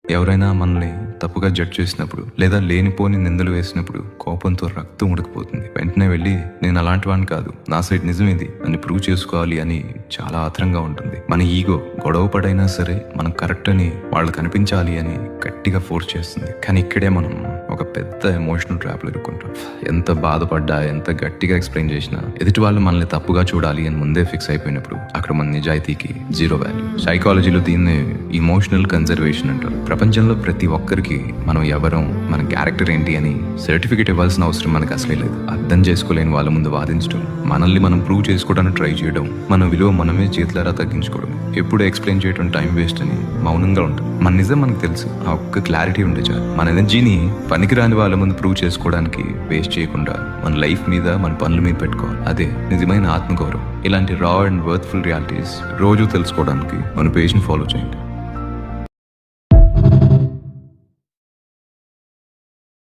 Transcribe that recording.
ఎవరైనా మనల్ని తప్పుగా జడ్జ్ చేసినప్పుడు లేదా లేనిపోని నిందలు వేసినప్పుడు కోపంతో రక్తం ఉడికిపోతుంది. వెంటనే వెళ్ళి నేను అలాంటి వాడిని కాదు, నా సైడ్ నిజం ఇది అని ప్రూవ్ చేసుకోవాలి అని చాలా ఆత్రంగా ఉంటుంది. మన ఈగో గొడవ పడైనా సరే మనం కరెక్ట్ అని వాళ్ళు కనిపించాలి అని గట్టిగా ఫోర్స్ చేస్తుంది. కానీ ఇక్కడే మనం ఒక పెద్ద ఎమోషనల్ ట్రాప్లో ఇరుక్కుంటాం. ఎంత బాధపడ్డా, ఎంత గట్టిగా ఎక్స్ప్లెయిన్ చేసినా ఎదుటి వాళ్ళు మనల్ని తప్పుగా చూడాలి అని ముందే ఫిక్స్ అయిపోయినప్పుడు అక్కడ మన నిజాయితీకి జీరో వాల్యూ. సైకాలజీలో దీన్ని ఇమోషనల్ కన్జర్వేషన్ అంటారు. ప్రపంచంలో ప్రతి ఒక్కరికి మనం ఎవరం, మన క్యారెక్టర్ ఏంటి అని సర్టిఫికేట్ ఇవ్వాల్సిన అవసరం మనకు అసలే లేదు. అర్థం చేసుకోలేని వాళ్ళ ముందు వాదించడం, మనల్ని మనం ప్రూవ్ చేసుకోవడానికి ట్రై చేయడం, మన విలువ మనమే చేతులారా తగ్గించుకోవడం, ఎప్పుడు ఎక్స్ప్లెయిన్ చేయడం టైం వేస్ట్ అని మౌనంగా ఉంటాం. మన నిజం మనకు తెలుసు, ఆ ఒక్క క్లారిటీ ఉండే చాలు. మన ఎనర్జీని పనికిరాని వాళ్ళ ముందు ప్రూవ్ చేసుకోవడానికి వేస్ట్ చేయకుండా మన లైఫ్ మీద, మన పనుల మీద పెట్టుకోవాలి. అదే నిజమైన ఆత్మగౌరవం. ఇలాంటి రా అండ్ వర్త్ఫుల్ రియాలిటీస్ రోజు తెలుసుకోవడానికి మన పేజ్ని ఫాలో చేయండి.